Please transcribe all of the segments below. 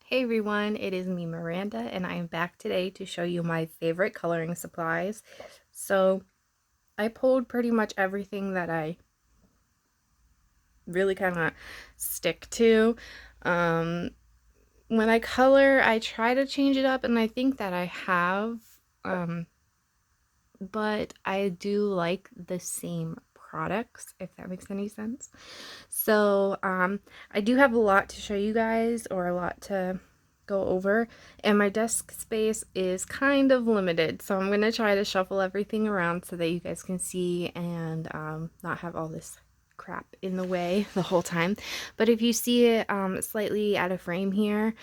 Hey everyone, it is me Miranda and I am back today to show you my favorite coloring supplies. So I pulled pretty much everything that I really kind of stick to. Um, when I color, I try to change it up and I think that I have, um, but I do like the same products, if that makes any sense. So, I do have a lot to show you guys, or a lot to go over, and my desk space is kind of limited, so I'm gonna try to shuffle everything around so that you guys can see and not have all this crap in the way the whole time. But if you see it slightly out of frame here,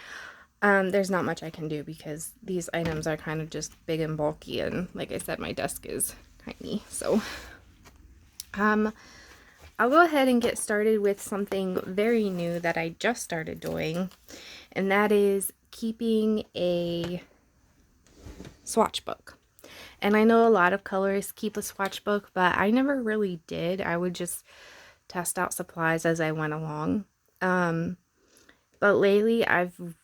there's not much I can do because these items are kind of just big and bulky, and like I said, my desk is tiny. So, um, I'll go ahead and get started with something very new that I just started doing, and that is keeping a swatch book. And I know a lot of colorists keep a swatch book, but I never really did. I would just test out supplies as I went along. But lately I've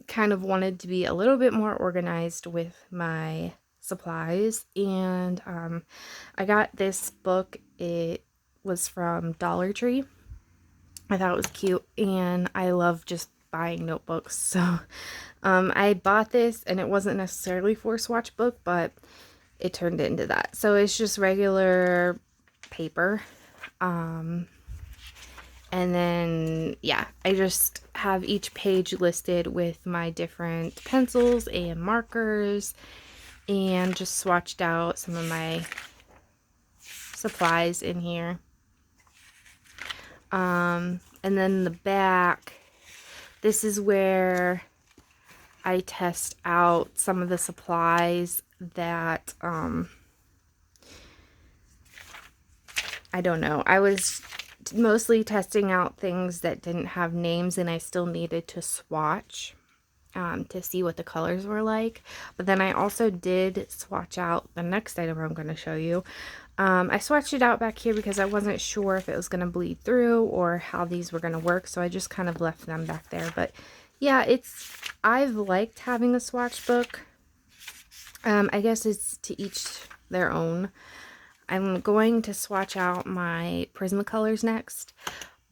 kind of wanted to be a little bit more organized with my supplies, and I got this book. It was from Dollar Tree. I thought it was cute, and I love just buying notebooks. So I bought this, and it wasn't necessarily for a swatch book, but it turned into that. So it's just regular paper. And then, yeah, I just have each page listed with my different pencils and markers, and just swatched out some of my supplies in here. And then the back, this is where I test out some of the supplies that, I don't know. I was mostly testing out things that didn't have names, and I still needed to swatch to see what the colors were like. But then I also did swatch out the next item I'm going to show you. I swatched it out back here because I wasn't sure if it was going to bleed through or how these were going to work, so I just kind of left them back there. But yeah, I've liked having a swatch book. I guess it's to each their own. I'm going to swatch out my Prismacolors next,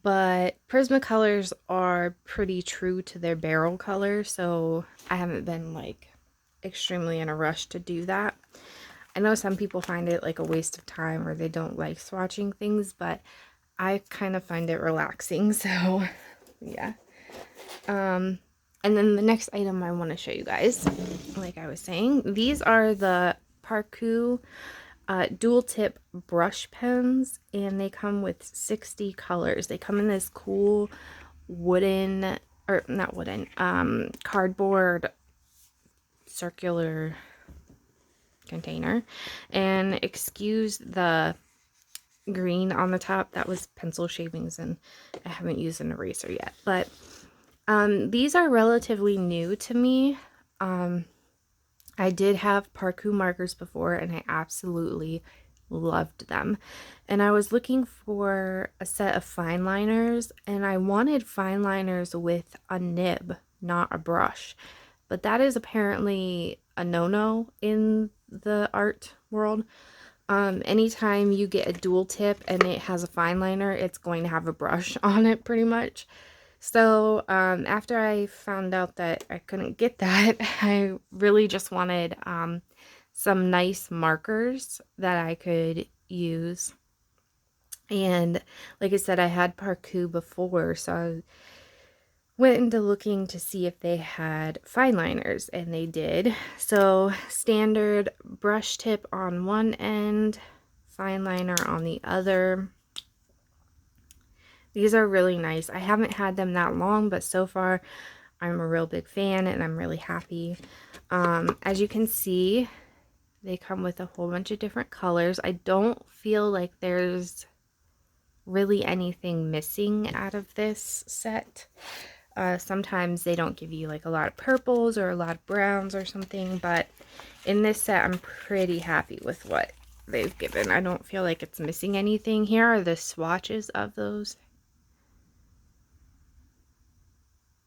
but Prismacolors are pretty true to their barrel color, so I haven't been like extremely in a rush to do that. I know some people find it like a waste of time, or they don't like swatching things, but I kind of find it relaxing, so yeah. And then the next item I want to show you guys, like I was saying, these are the Parkour dual tip brush pens, and they come with 60 colors. They come in this cool wooden, or not wooden, cardboard circular container. And excuse the green on the top, that was pencil shavings, and I haven't used an eraser yet. But these are relatively new to me. I did have Parkour markers before, and I absolutely loved them. And I was looking for a set of fine liners, and I wanted fine liners with a nib, not a brush. But that is apparently a no-no in the art world. Anytime you get a dual tip and it has a fine liner, it's going to have a brush on it pretty much. So after I found out that I couldn't get that, I really just wanted some nice markers that I could use. And like I said, I had Parkour before, so I went into looking to see if they had fine liners, and they did. So standard brush tip on one end, fine liner on the other. These are really nice. I haven't had them that long, but so far I'm a real big fan, and I'm really happy. As you can see, they come with a whole bunch of different colors. I don't feel like there's really anything missing out of this set. Sometimes they don't give you like a lot of purples or a lot of browns or something, but in this set I'm pretty happy with what they've given. I don't feel like it's missing anything. Here are the swatches of those.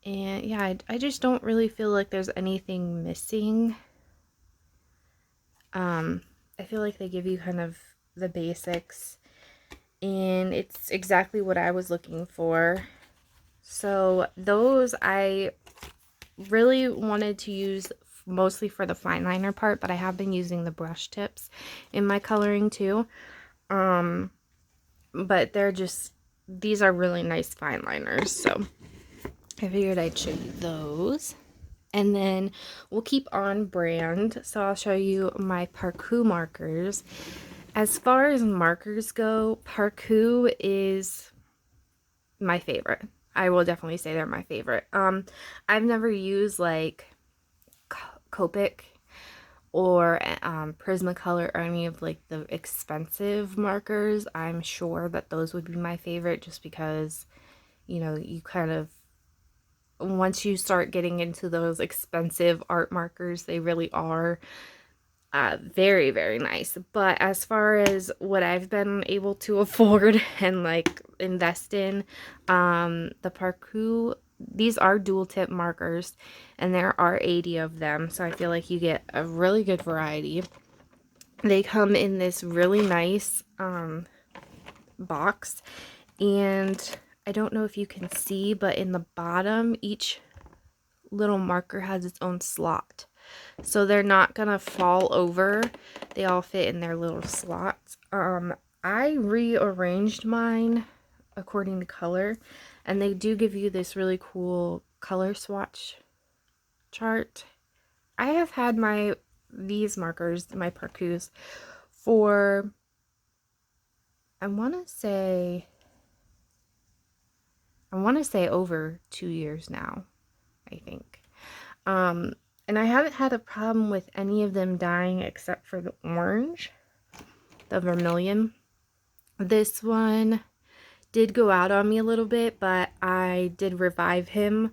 And yeah, I just don't really feel like there's anything missing. I feel like they give you kind of the basics, and it's exactly what I was looking for. So those I really wanted to use mostly for the fine liner part, but I have been using the brush tips in my coloring too. But these are really nice fine liners, so I figured I'd show you those. And then we'll keep on brand, so I'll show you my Parkour markers. As far as markers go, Parkour is my favorite. I will definitely say they're my favorite. I've never used like Copic or Prismacolor or any of like the expensive markers. I'm sure that those would be my favorite just because, you know, you kind of, once you start getting into those expensive art markers, they really are very, very nice. But as far as what I've been able to afford and like invest in, the Parkour, these are dual tip markers, and there are 80 of them, so I feel like you get a really good variety. They come in this really nice box, and I don't know if you can see, but in the bottom, each little marker has its own slot. So they're not gonna fall over. They all fit in their little slots. I rearranged mine according to color, and they do give you this really cool color swatch chart. I have had these markers, my Parkours, for I want to say over 2 years now, I think. And I haven't had a problem with any of them dying except for the orange, the vermilion. This one did go out on me a little bit, but I did revive him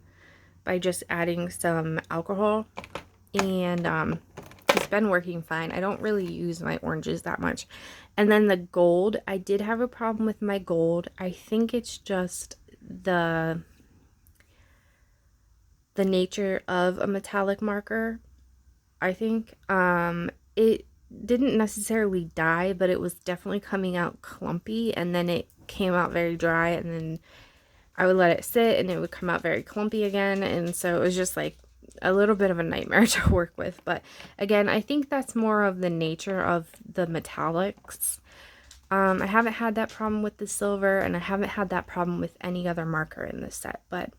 by just adding some alcohol, and it's been working fine. I don't really use my oranges that much. And then the gold, I did have a problem with my gold. I think it's just the nature of a metallic marker. I think it didn't necessarily die, but it was definitely coming out clumpy, and then it came out very dry, and then I would let it sit and it would come out very clumpy again, and so it was just like a little bit of a nightmare to work with. But again, I think that's more of the nature of the metallics. I haven't had that problem with the silver, and I haven't had that problem with any other marker in this set, but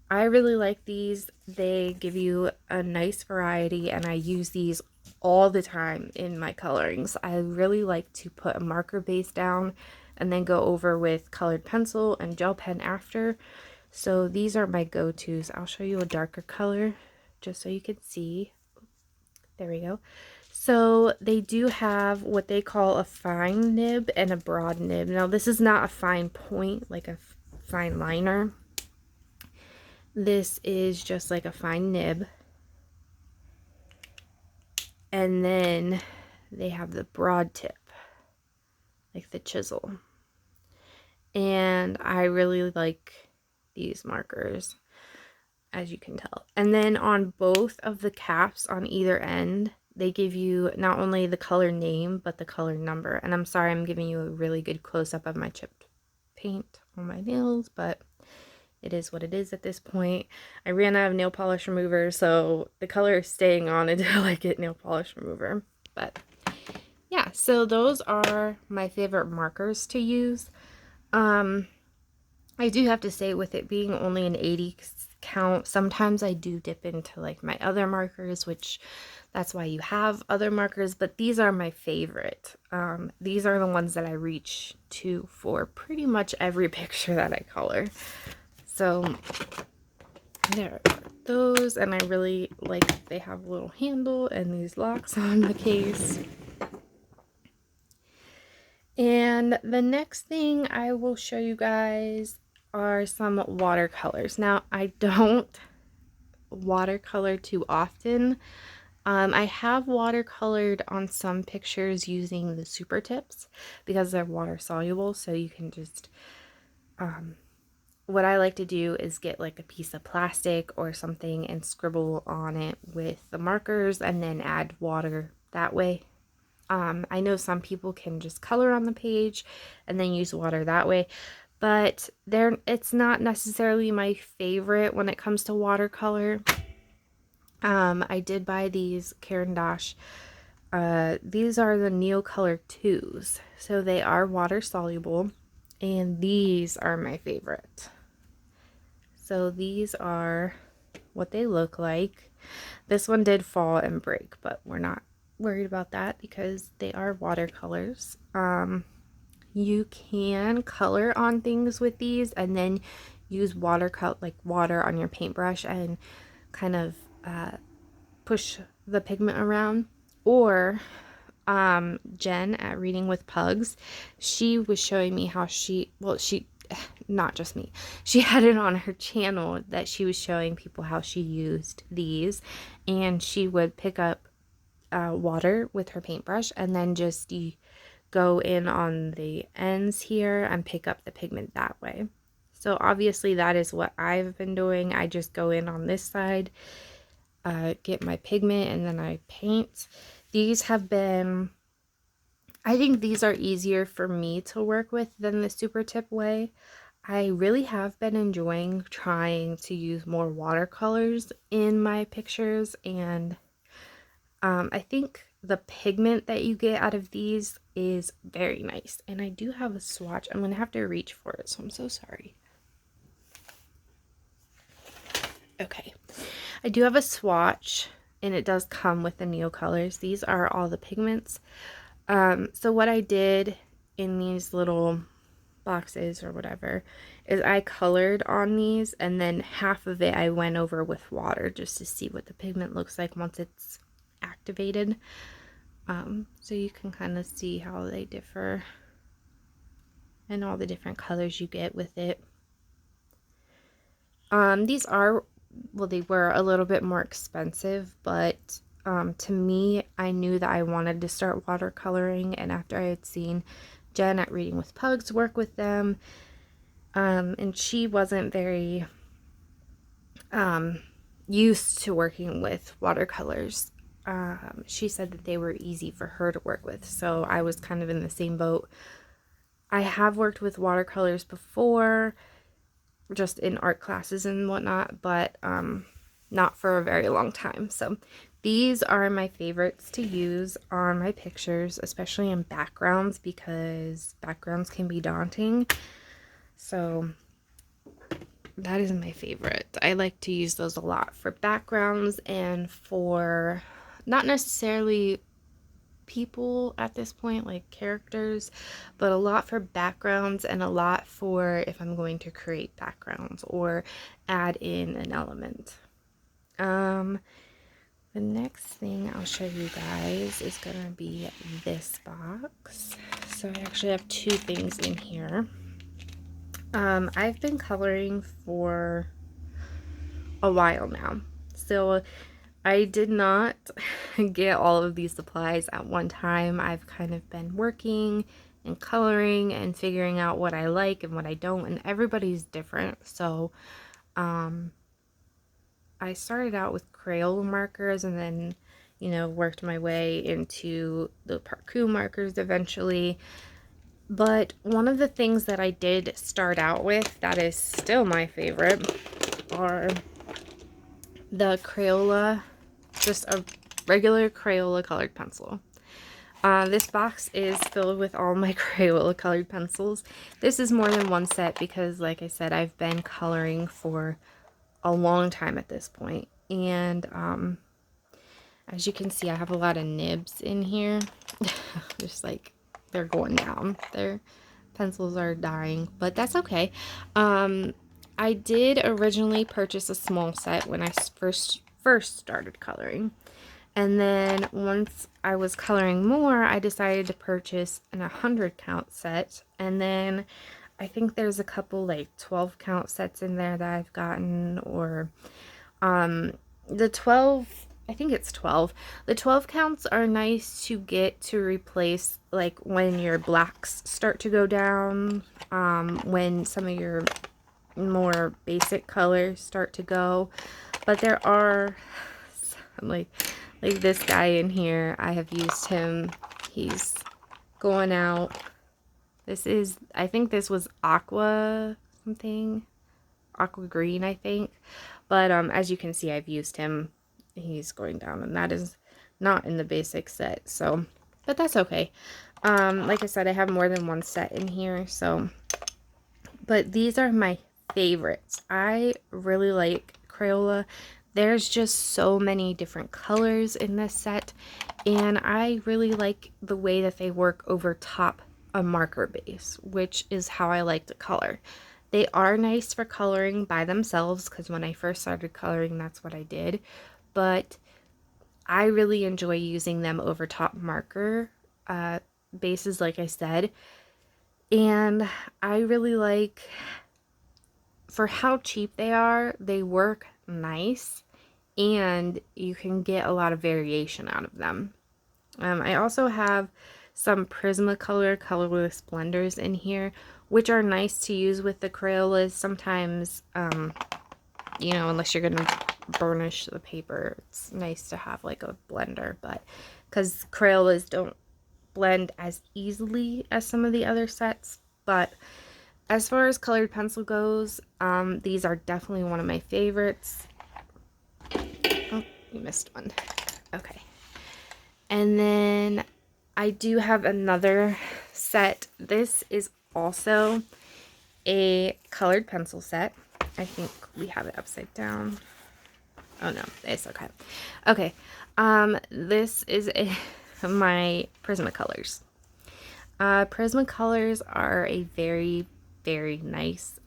I really like these. They give you a nice variety, and I use these all the time in my colorings. I really like to put a marker base down and then go over with colored pencil and gel pen after. So these are my go-tos. I'll show you a darker color just so you can see. There we go. So they do have what they call a fine nib and a broad nib. Now this is not a fine point like a fine liner. This is just like a fine nib. And then they have the broad tip, like the chisel. And I really like these markers, as you can tell. And then on both of the caps on either end, they give you not only the color name, but the color number. And I'm sorry I'm giving you a really good close-up of my chipped paint on my nails, but it is what it is at this point. I ran out of nail polish remover, so the color is staying on until I get nail polish remover. But yeah, so those are my favorite markers to use. I do have to say, with it being only an 80 count, sometimes I do dip into like my other markers, which that's why you have other markers, but these are my favorite. These are the ones that I reach to for pretty much every picture that I color. So there are those, and I really like they have a little handle and these locks on the case. And the next thing I will show you guys are some watercolors. Now, I don't watercolor too often. I have watercolored on some pictures using the super tips because they're water soluble, so you can just what I like to do is get like a piece of plastic or something and scribble on it with the markers and then add water that way. I know some people can just color on the page and then use water that way, but it's not necessarily my favorite when it comes to watercolor. I did buy these Caran d'Ache. These are the Neocolor 2s, so they are water soluble, and these are my favorite. So these are what they look like. This one did fall and break, but we're not worried about that because they are watercolors. You can color on things with these and then use water on your paintbrush and kind of push the pigment around. Or Jen at Reading with Pugs, she was showing me how not just me, she had it on her channel that she was showing people how she used these, and she would pick up water with her paintbrush and then just go in on the ends here and pick up the pigment that way. So obviously that is what I've been doing. I just go in on this side, get my pigment, and then I paint. These have been, I think these are easier for me to work with than the super tip way. I really have been enjoying trying to use more watercolors in my pictures, and I think the pigment that you get out of these is very nice. And I do have a swatch. I'm going to have to reach for it, so I'm so sorry. Okay. I do have a swatch, and it does come with the Neocolors. These are all the pigments. So what I did in these little boxes or whatever is I colored on these, and then half of it I went over with water just to see what the pigment looks like once it's activated. So you can kind of see how they differ and all the different colors you get with it. These are, well, they were a little bit more expensive, but to me, I knew that I wanted to start watercoloring, and after I had seen Jen at Reading with Pugs work with them, and she wasn't very used to working with watercolors. She said that they were easy for her to work with, so I was kind of in the same boat. I have worked with watercolors before, just in art classes and whatnot, but not for a very long time. So these are my favorites to use on my pictures, especially in backgrounds, because backgrounds can be daunting. So that is my favorite. I like to use those a lot for backgrounds and for not necessarily people at this point, like characters, but a lot for backgrounds and a lot for if I'm going to create backgrounds or add in an element. The next thing I'll show you guys is gonna be this box. So I actually have two things in here. I've been coloring for a while now, so I did not get all of these supplies at one time. I've kind of been working and coloring and figuring out what I like and what I don't, and everybody's different. So I started out with Crayola markers and then, worked my way into the Parkour markers eventually. But one of the things that I did start out with that is still my favorite are the Crayola, just a regular Crayola colored pencil. This box is filled with all my Crayola colored pencils. This is more than one set because, like I said, I've been coloring for a long time at this point. And as you can see, I have a lot of nibs in here. Just like they're going down. Their pencils are dying, but that's okay. I did originally purchase a small set when I first started coloring. And then once I was coloring more, I decided to purchase an 100 count set. And then I think there's a couple like 12 count sets in there that I've gotten, or the 12, I think it's 12. The 12 counts are nice to get to replace like when your blacks start to go down, when some of your more basic colors start to go. But there are like this guy in here. I have used him. He's going out. This is, I think this was aqua something, aqua green, I think. But as you can see, I've used him. He's going down, and that is not in the basic set. So, but that's okay. Like I said, I have more than one set in here. So, but these are my favorites. I really like Crayola. There's just so many different colors in this set, and I really like the way that they work over top a marker base, which is how I like to color. They are nice for coloring by themselves, because when I first started coloring, that's what I did, but I really enjoy using them over top marker bases, like I said, and I really like, for how cheap they are, they work nice, and you can get a lot of variation out of them. I also have some Prismacolor colorless blenders in here, which are nice to use with the Crayolas. Sometimes, you know, unless you're going to burnish the paper, it's nice to have like a blender, but because Crayolas don't blend as easily as some of the other sets. But as far as colored pencil goes, these are definitely one of my favorites. Oh, you missed one. Okay. And then I do have another set. This is also a colored pencil set. I think we have it upside down. Oh no, it's okay. Okay. This is my Prismacolors. Prismacolors are a very, very nice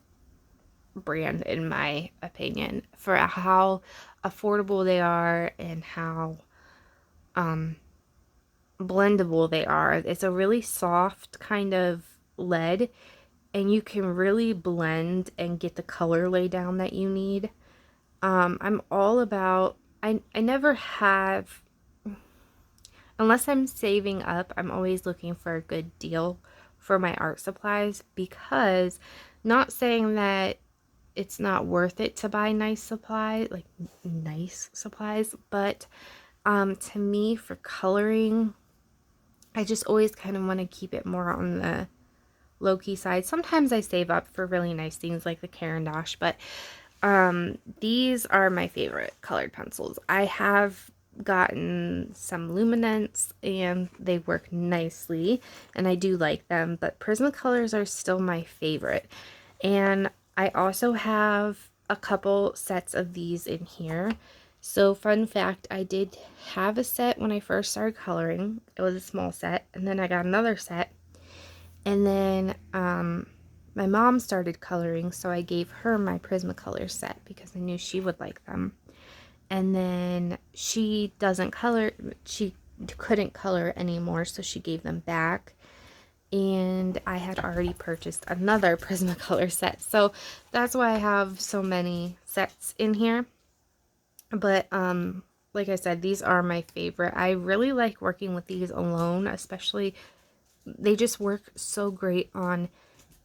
brand in my opinion for how affordable they are and how blendable they are. It's a really soft kind of lead, and you can really blend and get the color lay down that you need. I'm all about, I never have, unless I'm saving up, I'm always looking for a good deal for my art supplies, because not saying that it's not worth it to buy nice supplies, like nice supplies, but to me, for coloring, I just always kind of want to keep it more on the low-key side. Sometimes I save up for really nice things like the Caran d'Ache, but these are my favorite colored pencils. I have gotten some Luminance and they work nicely and I do like them, but Prismacolors are still my favorite. And I also have a couple sets of these in here. So fun fact, I did have a set when I first started coloring. It was a small set, and then I got another set, and then my mom started coloring, so I gave her my Prismacolor set because I knew she would like them. And then she doesn't color, she couldn't color anymore, so she gave them back. And I had already purchased another Prismacolor set, so that's why I have so many sets in here. But like I said, these are my favorite. I really like working with these alone, especially they just work so great on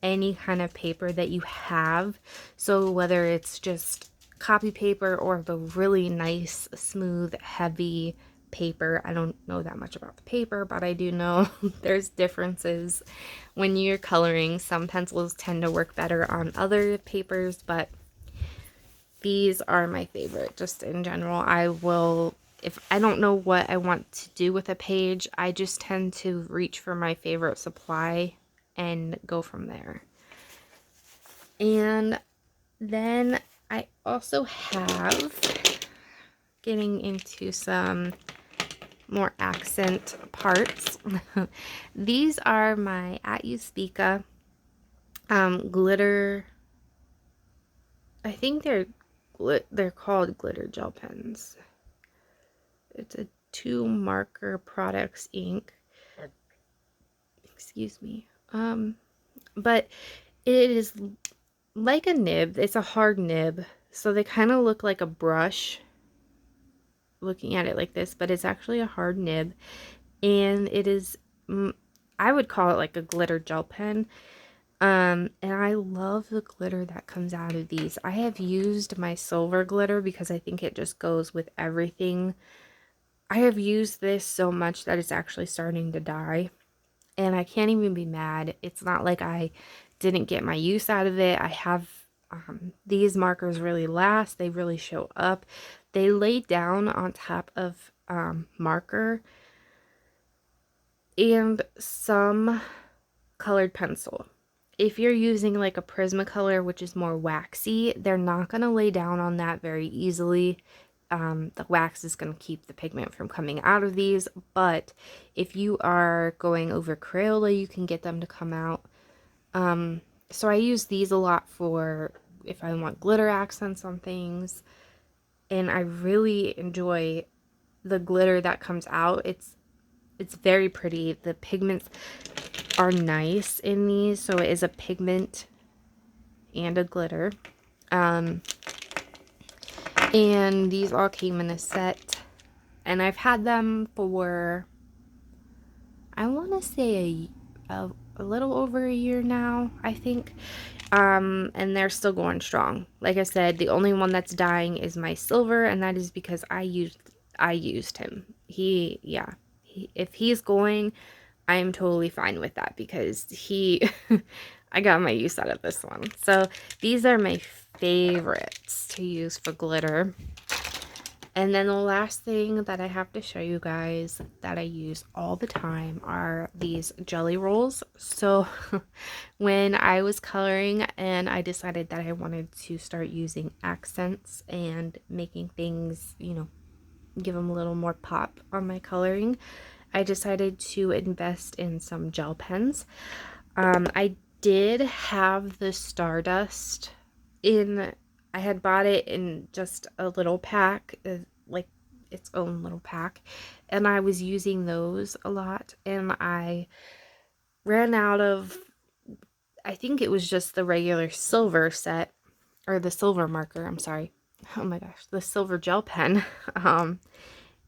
any kind of paper that you have. So whether it's just copy paper or the really nice, smooth, heavy paper. I don't know that much about the paper, but I do know there's differences when you're coloring. Some pencils tend to work better on other papers, but these are my favorite just in general. I will, if I don't know what I want to do with a page, I just tend to reach for my favorite supply and go from there. And then I also have, getting into some more accent parts, these are my At You Speaka glitter, I think they're called glitter gel pens. It's a 2 marker products ink. Excuse me. But it is like a nib. It's a hard nib, so they kind of look like a brush looking at it like this, but it's actually a hard nib, and it is, I would call it like a glitter gel pen. And I love the glitter that comes out of these. I have used my silver glitter because I think it just goes with everything. I have used this so much that it's actually starting to die. And I can't even be mad. It's not like I didn't get my use out of it. I have these markers really last. They really show up. They lay down on top of marker and some colored pencil. If you're using like a Prismacolor, which is more waxy, they're not going to lay down on that very easily. The wax is going to keep the pigment from coming out of these, but if you are going over Crayola, you can get them to come out. So I use these a lot for if I want glitter accents on things, and I really enjoy the glitter that comes out. It's very pretty. The pigments are nice in these, so it is a pigment and a glitter. And these all came in a set, and I've had them for, I want to say a little over a year now, I think. And they're still going strong. Like I said, the only one that's dying is my silver, and that is because I used him. If he's going, I am totally fine with that because I got my use out of this one. So these are my favorites to use for glitter. And then the last thing that I have to show you guys that I use all the time are these jelly rolls. So when I was coloring and I decided that I wanted to start using accents and making things, give them a little more pop on my coloring, I decided to invest in some gel pens. I did have the Stardust I had bought it in just a little pack, like its own little pack, and I was using those a lot, and I ran out of, I think it was just the regular silver set, or the silver marker, I'm sorry. Oh my gosh, the silver gel pen.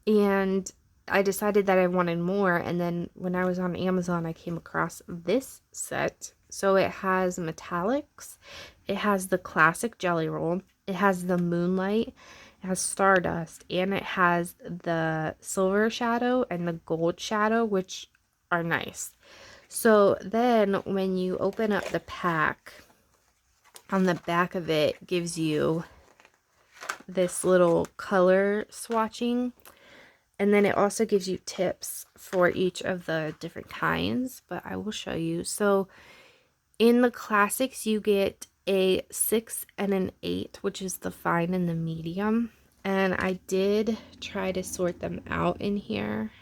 And I decided that I wanted more, and then when I was on Amazon, I came across this set. So it has metallics, it has the classic jelly roll, it has the moonlight, it has stardust, and it has the silver shadow and the gold shadow, which are nice. So then when you open up the pack, on the back of it gives you this little color swatching. And then it also gives you tips for each of the different kinds, but I will show you. So in the classics, you get a 6 and an 8, which is the fine and the medium. And I did try to sort them out in here.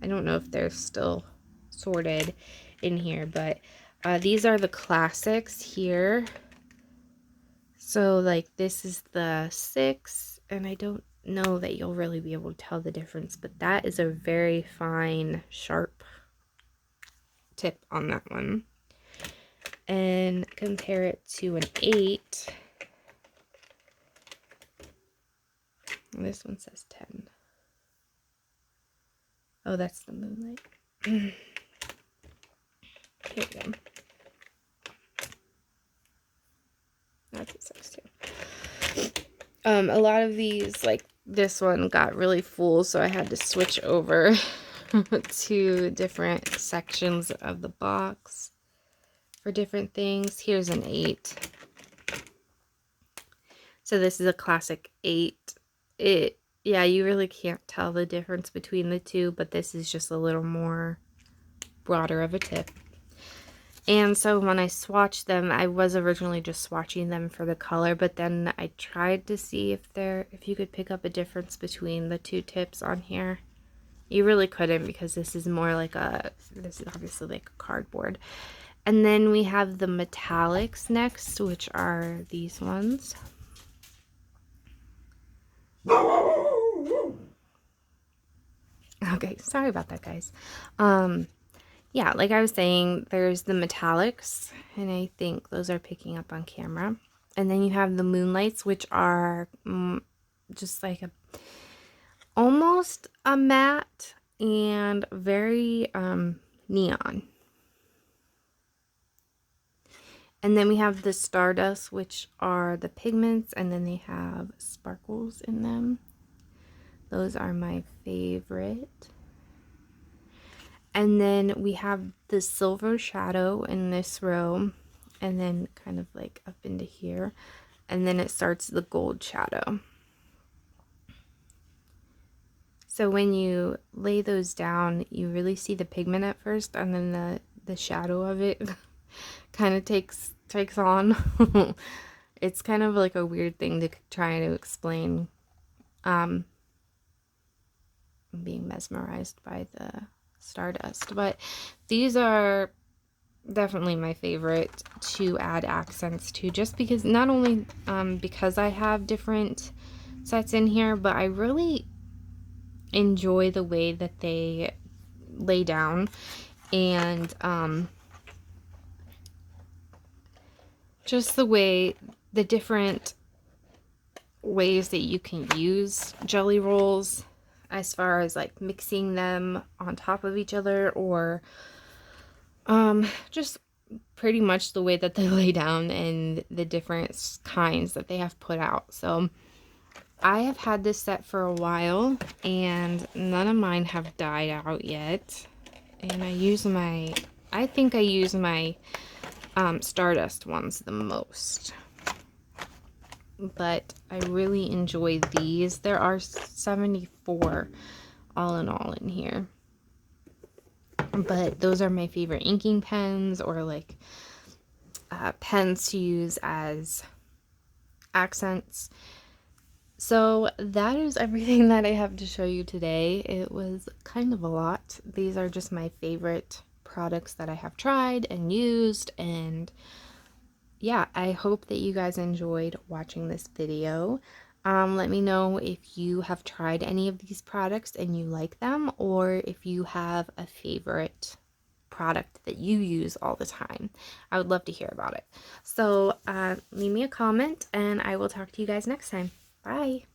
I don't know if they're still sorted in here, but these are the classics here. So like this is the 6, and I don't know that you'll really be able to tell the difference, but that is a very fine, sharp tip on that one. And compare it to an 8. This one says 10. Oh, that's the moonlight. Here we go. That's what it says too. A lot of these, like this one got really full, so I had to switch over to different sections of the box for different things. Here's an 8. So this is a classic 8. Yeah, you really can't tell the difference between the two, but this is just a little more broader of a tip. And so when I swatched them, I was originally just swatching them for the color, but then I tried to see if you could pick up a difference between the two tips on here. You really couldn't, because this is more like this is obviously like a cardboard. And then we have the metallics next, which are these ones. Okay, sorry about that, guys. Yeah, like I was saying, there's the metallics, and I think those are picking up on camera. And then you have the moonlights, which are just like almost a matte and very neon. And then we have the Stardust, which are the pigments, and then they have sparkles in them. Those are my favorite. And then we have the Silver Shadow in this row, and then kind of like up into here. And then it starts the Gold Shadow. So when you lay those down, you really see the pigment at first, and then the shadow of it kind of takes on. It's kind of like a weird thing to try to explain. I'm being mesmerized by the Stardust, but these are definitely my favorite to add accents to, just because not only because I have different sets in here, but I really enjoy the way that they lay down, and just the different ways that you can use jelly rolls, as far as like mixing them on top of each other, or just pretty much the way that they lay down and the different kinds that they have put out. So I have had this set for a while, and none of mine have died out yet. And I think I use my Stardust ones the most. But I really enjoy these. There are 74 all in all in here. But those are my favorite inking pens, or like pens to use as accents. So that is everything that I have to show you today. It was kind of a lot. These are just my favorite products that I have tried and used, and yeah, I hope that you guys enjoyed watching this video. Let me know if you have tried any of these products and you like them, or if you have a favorite product that you use all the time. I would love to hear about it. So leave me a comment, and I will talk to you guys next time. Bye!